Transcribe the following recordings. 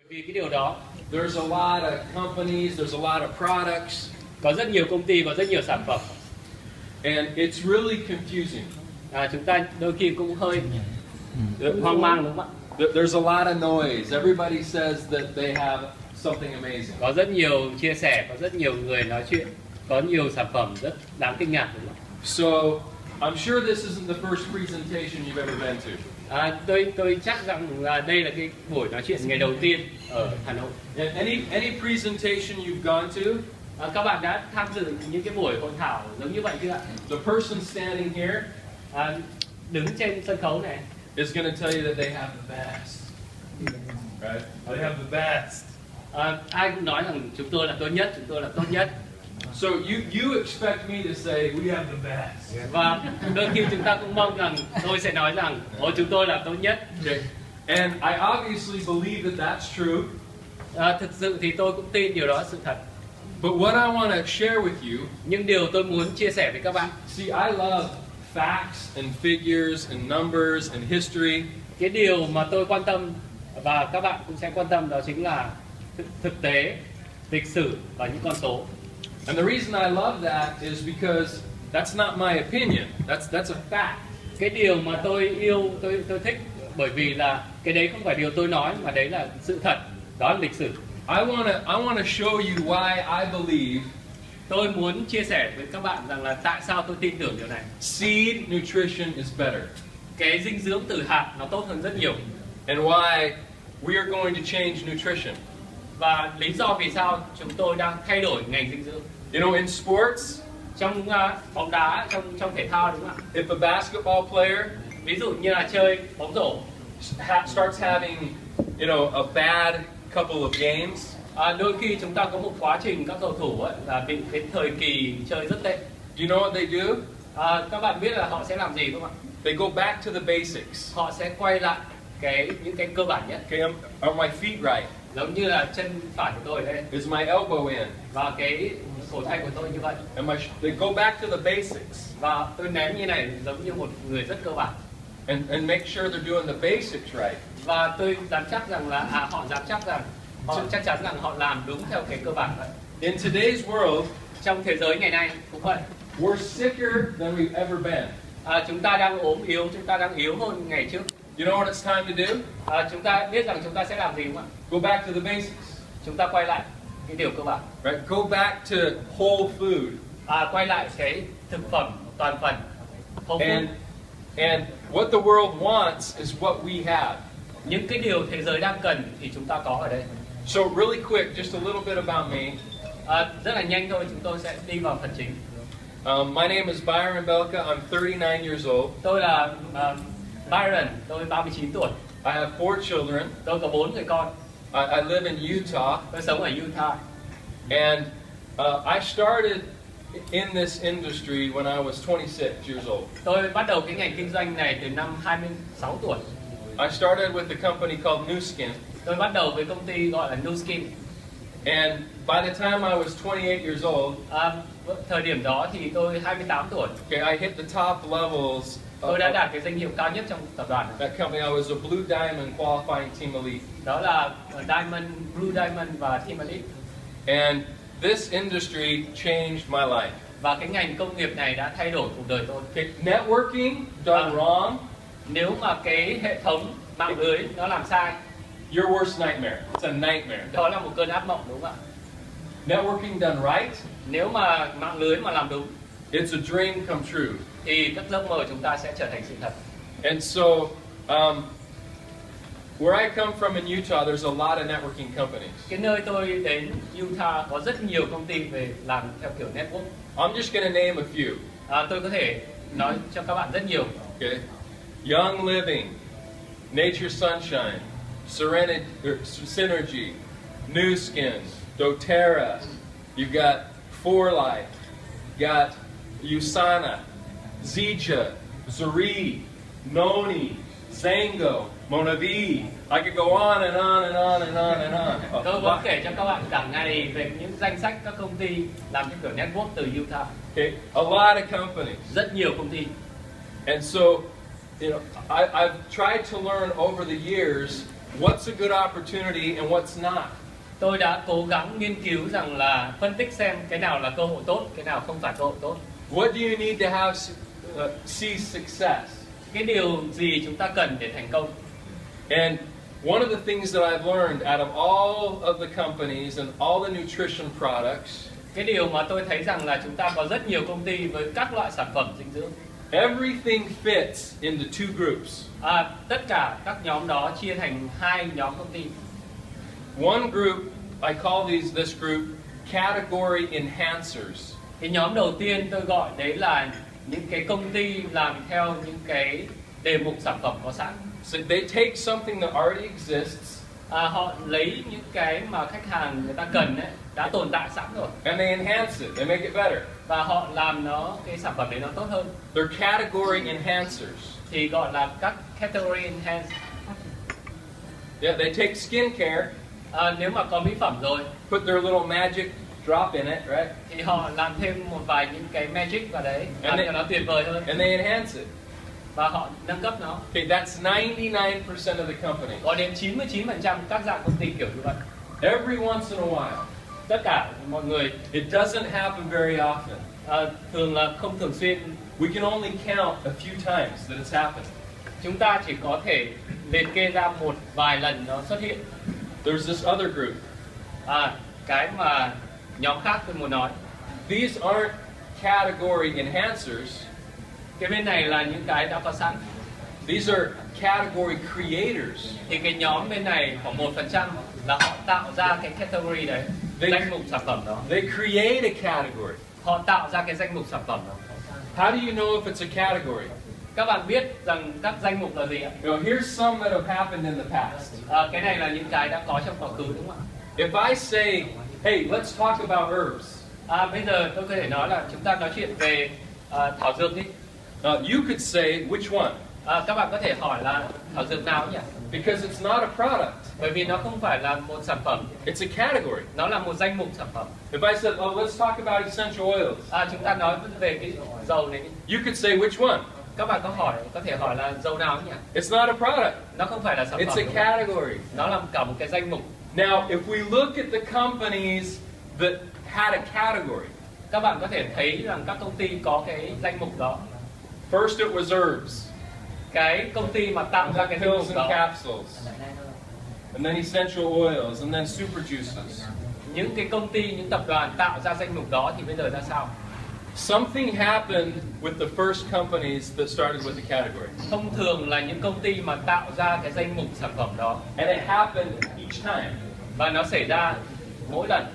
Vì cái điều đó, There's a lot of companies, there's a lot of products, có rất nhiều công ty, có rất nhiều sản phẩm. and it's really confusing. Chúng ta đôi khi cũng hơi hoang mang đúng không ạ? There's a lot of noise. Everybody says that they have something amazing. Có rất nhiều chia sẻ, có rất nhiều người nói chuyện, có nhiều sản phẩm rất đáng kinh ngạc đúng không ạ? So I'm sure this isn't the first presentation you've ever been to. Tôi chắc rằng là đây là cái buổi nói chuyện ngày đầu tiên ở Hà Nội. And any presentation you've gone to, Các bạn đã tham dự những cái buổi hội thảo giống như vậy chưa ạ? the person standing here Đứng trên sân khấu này is going to tell you that they have the best. Right? They have the best. ai cũng nói rằng chúng tôi là tốt nhất, chúng tôi là tốt nhất. So you expect me to say we have the best. Và đôi khi chúng ta cũng mong rằng tôi sẽ nói rằng chúng tôi là tốt nhất. Okay. And I obviously believe that that's true. Thực sự thì tôi cũng tin điều đó là sự thật. But what I want to share with you, Nhưng điều tôi muốn chia sẻ với các bạn, see, I love facts and figures and numbers and history. cái điều mà tôi quan tâm và các bạn cũng sẽ quan tâm đó chính là thực tế, lịch sử và những con số. And the reason I love that is because that's not my opinion. That's a fact. Cái điều mà tôi yêu, tôi thích bởi vì là cái đấy không phải điều tôi nói mà đấy là sự thật, đó là lịch sử. I want to show you why I believe Tôi muốn chia sẻ với các bạn rằng là tại sao tôi tin tưởng điều này. seed nutrition is better, Cái dinh dưỡng từ hạt nó tốt hơn rất nhiều. and why we are going to change nutrition. Và lý do vì sao chúng tôi đang thay đổi ngành dinh dưỡng. You know, in sports, Trong bóng đá, trong thể thao đúng không ạ? if a basketball player Ví dụ như là chơi bóng rổ, starts having, a bad couple of games, đôi khi chúng ta có một quá trình các cầu thủ ấy, là bị cái thời kỳ chơi rất tệ. do you know what they do? Các bạn biết là họ sẽ làm gì không ạ? They go back to the basics. Họ sẽ quay lại những cái cơ bản nhất. Okay, are my feet right? Giống như là chân phải của tôi đây Is my elbow in? và cái cổ tay của tôi như vậy. They go back to the basics Và tôi ném như này giống như một người rất cơ bản. and make sure they're doing the basics right. Và tôi dám chắc rằng là họ dám chắc rằng họ chắc chắn rằng họ làm đúng theo cái cơ bản vậy. In today's world, Trong thế giới ngày nay cũng vậy. we're sicker than we've ever been. Chúng ta đang ốm yếu, chúng ta đang yếu hơn ngày trước. You know what it's time to do? Chúng ta biết rằng chúng ta sẽ làm gì không ạ? Go back to the basics. Chúng ta quay lại cái điều cơ bản. Right? Go back to whole food. Quay lại cái thực phẩm toàn phần. Whole food. And what the world wants is what we have. Những cái điều thế giới đang cần thì chúng ta có ở đây. So really quick, just a little bit about me. Rất là nhanh thôi, chúng tôi sẽ đi vào phần chính. My name is Byron Belka. I'm 39 years old. Tôi là Byron, tôi 39 tuổi. I have 4 children. Tôi có 4 người con. I live in Utah. Tôi sống ở Utah. And I started in this industry when I was 26 years old. Tôi bắt đầu cái ngành kinh doanh này từ năm 26 tuổi. I started with a company called Nu Skin. Tôi bắt đầu với công ty gọi là Nu Skin. And by the time I was 28 years old, Thời điểm đó thì tôi 28 tuổi. okay, I hit the top levels Tôi đã đạt cái danh hiệu cao nhất trong tập đoàn này. that company. I was a Blue Diamond qualifying team elite. Đó là Diamond, Blue Diamond và Team Elite. And this industry changed my life. Và cái ngành công nghiệp này đã thay đổi cuộc đời tôi. Okay, networking done wrong, Nếu mà cái hệ thống mạng lưới nó làm sai, your worst nightmare. It's a nightmare. đó là một cơn ác mộng đúng không ạ? Networking done right, Nếu mà mạng lưới mà làm đúng it's a dream come true. thì các giấc mơ chúng ta sẽ trở thành sự thật. And so, where I come from in Utah, there's a lot of networking companies. Cái nơi tôi đến Utah có rất nhiều công ty về làm theo kiểu network. I'm just going to name a few. Tôi có thể nói cho các bạn rất nhiều. Okay, Young Living, Nature Sunshine, Synergy, Nu Skin, DoTerra. You got For Life, got USANA, Zija, Zuri, Noni, Zango, Monavi. I could go on and on and on and on and on. Tôi có kể cho các bạn cả ngày về những danh sách các công ty làm theo kiểu network từ Utah. Okay, a lot of companies. Rất nhiều công ty. And so, I've tried to learn over the years what's a good opportunity and what's not. Tôi đã cố gắng nghiên cứu rằng là phân tích xem cái nào là cơ hội tốt, cái nào không phải cơ hội tốt. What do you need to have see success? Cái điều gì chúng ta cần để thành công? And one of the things that I've learned out of all of the companies and all the nutrition products, Cái điều mà tôi thấy rằng là chúng ta có rất nhiều công ty với các loại sản phẩm dinh dưỡng. everything fits into two groups. Tất cả các nhóm đó chia thành hai nhóm công ty. One group, I call this group category enhancers. Cái nhóm đầu tiên tôi gọi đấy là những cái công ty làm theo những cái đề mục sản phẩm có sẵn. So they take something that already exists Họ lấy những cái mà khách hàng người ta cần ấy, đã tồn tại sẵn rồi, and they enhance it. They make it better. và họ làm cái sản phẩm đấy nó tốt hơn. They're category enhancers. Thì gọi là các category enhance. Yeah, they take skincare, Nếu mà có mỹ phẩm rồi put their little magic drop in it, right? thì họ làm thêm một vài những cái magic vào đấy, làm And cho nó tuyệt vời hơn, And they enhance it. và họ nâng cấp nó. Okay, that's 99% of the company. Có đến 99% các dạng công ty kiểu như vậy. Every once in a while. Tất cả mọi người It doesn't happen very often. thường là không thường xuyên. We can only count a few times that it's happened. Chúng ta chỉ có thể liệt kê ra một vài lần nó xuất hiện. There's this other group. Cái mà nhóm khác tôi muốn nói, These aren't category enhancers. cái bên này là những cái đã có sẵn. These are category creators. Thì cái nhóm bên này khoảng 1% là họ tạo ra cái category đấy, danh mục sản phẩm đó. They create a category. Họ tạo ra cái danh mục sản phẩm đó. How do you know if it's a category? Các bạn biết rằng các danh mục là gì ạ? Here's some that have happened in the past. Cái này là những cái đã có trong quá khứ, đúng không If I say, hey, let's talk about herbs. Bây giờ tôi có thể nói là chúng ta nói chuyện về thảo dược đi. You could say, which one? Các bạn có thể hỏi là thảo dược nào nhỉ? Because it's not a product. Bởi vì nó không phải là một sản phẩm, It's a category. nó là một danh mục sản phẩm. If I said, oh, let's talk about essential oils. Chúng ta nói về cái dầu này đi. You could say, which one? Các bạn có thể hỏi là dầu nào nhỉ? It's not a product. Nó không phải là sản It's phẩm, a category. nó là cả một cái danh mục. Now, if we look at the companies that had a category, Các bạn có thể thấy rằng các công ty có cái danh mục đó. first it was herbs, Cái công ty mà tạo ra cái danh pills mục and đó, capsules, and then essential oils, and then super juices. những cái công ty, những tập đoàn tạo ra danh mục đó thì bây giờ ra sao? Something happened with the first companies that started with the category. Thông thường là những công ty mà tạo ra cái danh mục sản phẩm đó, And it happened each time. và nó xảy ra mỗi lần.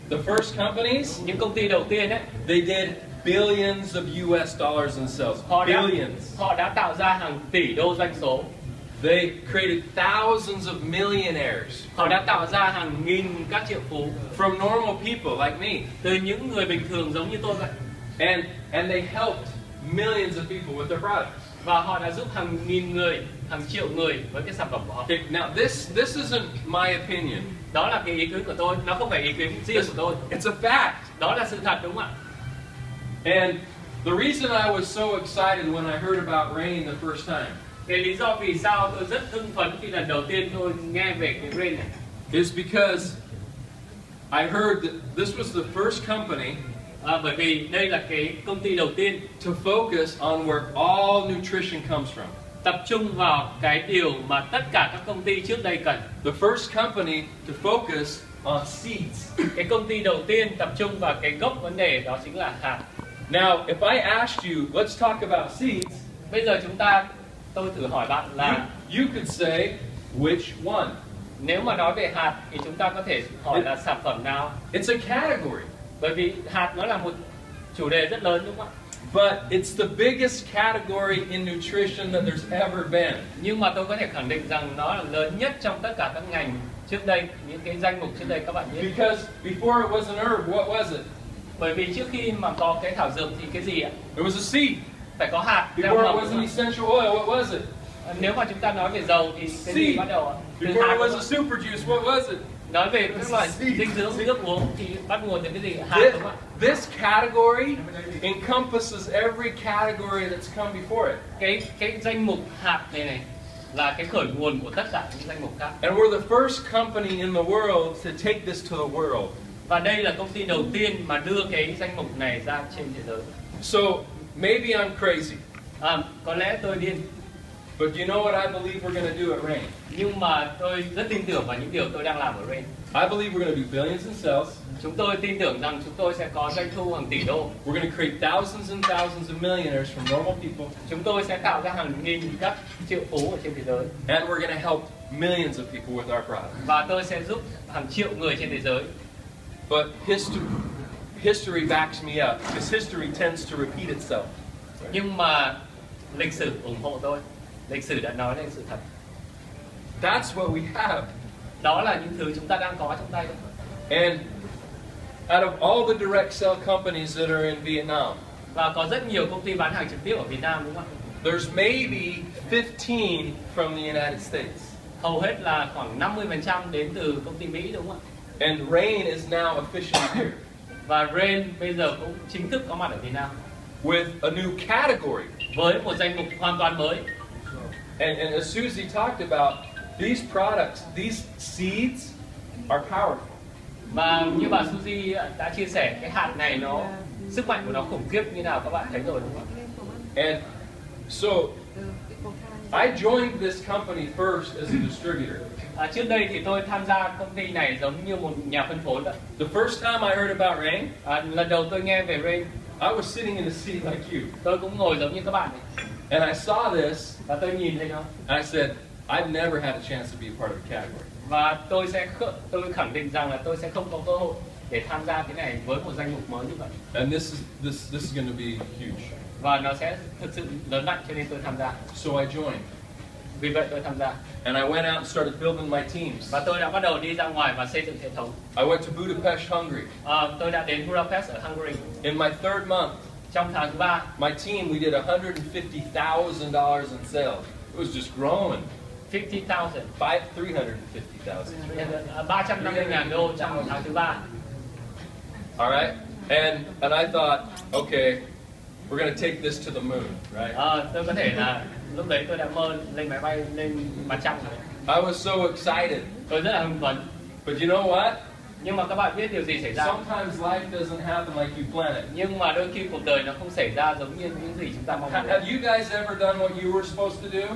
The first companies, Những công ty đầu tiên ấy, they did billions of US dollars in sales. Billions. họ đã tạo ra hàng tỷ đô doanh số. They created thousands of millionaires Họ đã tạo ra hàng nghìn các triệu phú from normal people like me. từ những người bình thường giống như tôi vậy. And they helped millions of people with their products. Và họ đã giúp hàng nghìn người, hàng triệu người với cái sản phẩm của họ. Okay, now this isn't my opinion. Đó là cái ý kiến của tôi, nó không phải ý kiến riêng của tôi. It's a fact. Đó là sự thật, đúng không ạ? And the reason I was so excited when I heard about rain the first time Cái lý do vì sao tôi rất hưng phấn khi lần đầu tiên tôi nghe về cái rain này is because I heard that this was the first company bởi vì đây là cái công ty đầu tiên to focus on where all nutrition comes from. tập trung vào cái điều mà tất cả các công ty trước đây cần. The first company to focus on seeds. Cái công ty đầu tiên tập trung vào cái gốc vấn đề, đó chính là hạt. Now, if I asked you, let's talk about seeds, Bây giờ tôi thử hỏi bạn là you could say, which one? nếu mà nói về hạt thì chúng ta có thể hỏi là sản phẩm nào? It's a category, Bởi vì hạt nó là một chủ đề rất lớn, đúng không ạ? but it's the biggest category in nutrition that there's ever been. Nhưng mà tôi có thể khẳng định rằng nó là lớn nhất trong tất cả các ngành trước đây, những cái danh mục trước đây các bạn biết. Because before it was an herb, what was it? Bởi vì trước khi mà có cái thảo dược thì cái gì ạ? It was a seed. Phải có hạt. Before it was an essential oil, what was it? Nếu mà chúng ta nói về dầu thì cái gì Seed. bắt đầu ạ? Từ Before hạt. it was a super juice, what was it? Nói về các loại dinh dưỡng nước uống thì bắt nguồn từ cái gì? Hạt, đúng không ạ? This category encompasses every category that's come before it. Cái danh mục hạt này là cái khởi nguồn của tất cả những danh mục khác. And we're the first company in the world to take this to the world. Và đây là công ty đầu tiên mà đưa cái danh mục này ra trên thế giới. So maybe I'm crazy, Có lẽ tôi điên, but you know what I believe we're going to do at Rain? nhưng mà tôi rất tin tưởng vào những điều tôi đang làm ở Rain. I believe we're going to do billions in sales. Chúng tôi tin tưởng rằng chúng tôi sẽ có doanh thu hàng tỷ đô. We're going to create thousands and thousands of millionaires from normal people. Chúng tôi sẽ tạo ra hàng nghìn các triệu phú ở trên thế giới. And we're going to help millions of people with our product. Và tôi sẽ giúp hàng triệu người trên thế giới. But history backs me up, because history tends to repeat itself. Nhưng mà lịch sử ủng hộ tôi. Lịch sử đã nói lên sự thật. That's what we have. Đó là những thứ chúng ta đang có trong tay. And out of all the direct sell companies that are in Vietnam, Và có rất nhiều công ty bán hàng trực tiếp ở Việt Nam, đúng không ạ? there's maybe 15 from the United States. Hầu hết là khoảng 50% đến từ công ty Mỹ, đúng không ạ? And Rain is now officially here Và Rain bây giờ cũng chính thức có mặt ở Việt Nam with a new category. với một danh mục hoàn toàn mới. And as Susie talked about, these products, these seeds are powerful. Và như bà Suzy đã chia sẻ, cái hạt này sức mạnh của nó khủng khiếp như nào các bạn thấy rồi, đúng không ạ? And so I joined this company first as a distributor. Trước đây thì tôi tham gia công ty này giống như một nhà phân phối vậy. The first time I heard about Rain, Lần đầu tôi nghe về Rain, I was sitting in a seat like you. tôi cũng ngồi giống như các bạn. And I saw this, Và tôi nhìn thấy nó. and I said, I've never had a chance to be a part of a category. Và tôi khẳng định rằng là tôi sẽ không có cơ hội để tham gia cái này với một danh mục mới như vậy. And this is going to be huge. Và nó sẽ thực sự lớn mạnh, cho nên tôi tham gia. So I joined. Vì vậy tôi tham gia. And I went out and started building my teams. Và tôi đã bắt đầu đi ra ngoài và xây dựng hệ thống. I went to Budapest, Hungary. Tôi đã đến Budapest ở Hungary. In my third month, Trong tháng thứ 3, my team, we did $150,000 in sales. It was just growing. 50,000. 350,000. 350.000 đô trong một tháng thứ 3. All right? And I thought, okay, we're going to take this to the moon, right? Tôi có thể là lúc đấy tôi đã mơ lên máy bay lên mặt trăng rồi. I was so excited. Tôi rất là hưng phấn. But you know what? Nhưng mà các bạn biết điều gì xảy ra? Sometimes life doesn't happen like you plan it. Nhưng mà đôi khi cuộc đời nó không xảy ra giống như những gì chúng ta mong muốn. Have you guys ever done what you were supposed to do?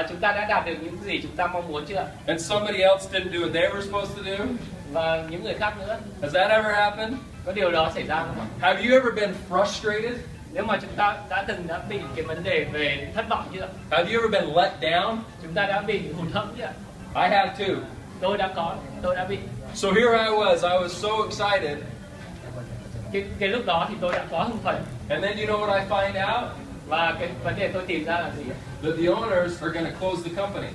Chúng ta đã đạt được những gì chúng ta mong muốn chưa? And somebody else didn't do what they were supposed to do? Và những người khác nữa. Has that ever happened? Có điều đó xảy ra không ạ? Have you ever been frustrated? Nếu mà chúng ta đã bị cái vấn đề về thất vọng chưa? Have you ever been let down? Chúng ta đã bị hụt hẫng chưa? I have too. Tôi đã bị. So here I was so excited. Cái lúc đó thì tôi đã có hưng phấn. And then you know what I find out? Và cái vấn đề tôi tìm ra là gì? That the owners are going to close the company.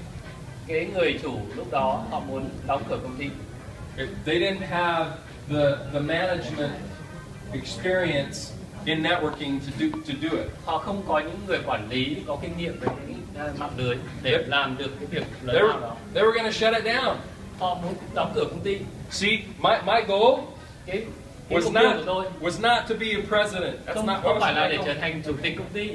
Cái người chủ lúc đó họ muốn đóng cửa công ty. They didn't have the management experience in networking to do it. Họ không có những người quản lý có kinh nghiệm về những mạng lưới để làm được cái việc lớn nào đó. They were going to shut it down. Họ muốn đóng cửa công ty. See, my goal Cái mục tiêu của tôi was not to be a president. không phải là để trở thành chủ tịch công ty.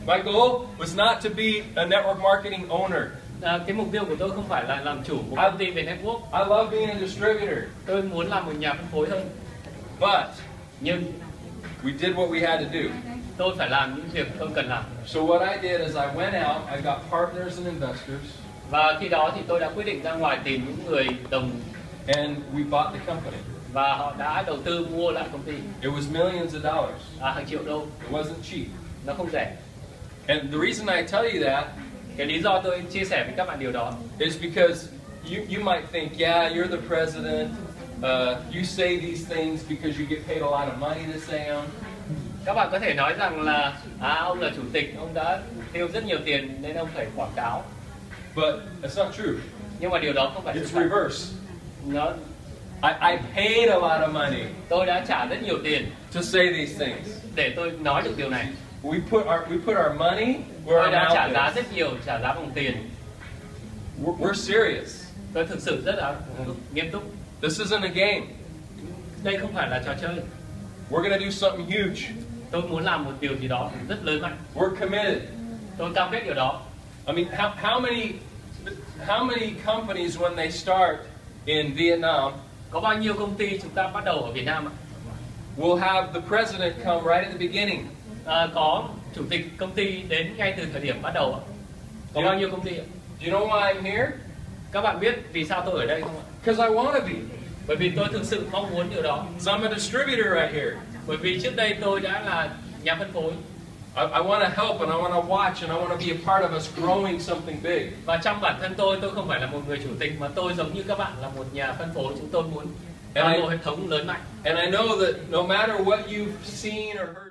My goal was not to be a network marketing owner. Cái mục tiêu của tôi không phải là làm chủ một công ty về network. I love being a distributor. Tôi muốn làm một nhà phân phối hơn. But Nhưng we did what we had to do. tôi phải làm những việc tôi cần làm. So what I did is I went out, I got partners and investors. Và khi đó thì tôi đã quyết định ra ngoài tìm những người đồng. And we bought the company. Và họ đã đầu tư mua lại công ty. It was millions of dollars. Hàng triệu đô. It wasn't cheap. Nó không rẻ. And the reason I tell you that, cái lý do tôi chia sẻ với các bạn điều đó, is because you might think, yeah, you're the president. You say these things because you get paid a lot of money to say them. Các bạn có thể nói rằng là ông là chủ tịch, ông đã tiêu rất nhiều tiền nên ông phải quảng cáo. But that's not true. Nhưng mà điều đó không phải It's sự thật. reverse. Nó, I paid a lot of money tôi đã trả rất nhiều tiền to say these things. để tôi nói được điều này. We put our money where Tôi our đã trả mouth giá is. rất nhiều, trả giá bằng tiền. We're serious. Tôi thực sự rất là nghiêm túc. This isn't a game. Đây không phải là trò chơi. We're going to do something huge. Tôi muốn làm một điều gì đó rất lớn mạnh. We're committed. Tôi cam kết điều đó. I mean, how many How many companies when they start in Vietnam Có bao nhiêu công ty chúng ta bắt đầu ở Việt Nam ạ? will have the president come right at the beginning? Có chủ tịch công ty đến ngay từ thời điểm bắt đầu ạ. Có bao nhiêu công ty ạ? Do you know why I'm here? Các bạn biết vì sao tôi ở đây không ạ? Because I want to be. Bởi vì tôi thực sự mong muốn điều đó. So I'm a distributor right here. Bởi vì trước đây tôi đã là nhà phân phối. I want to help and I want to watch and I want to be a part of us growing something big. Và trong bản thân tôi không phải là một người chủ tịch mà tôi giống như các bạn là một nhà phân phối. Chúng tôi muốn toàn bộ hệ thống lớn mạnh. And I know that no matter what you've seen or heard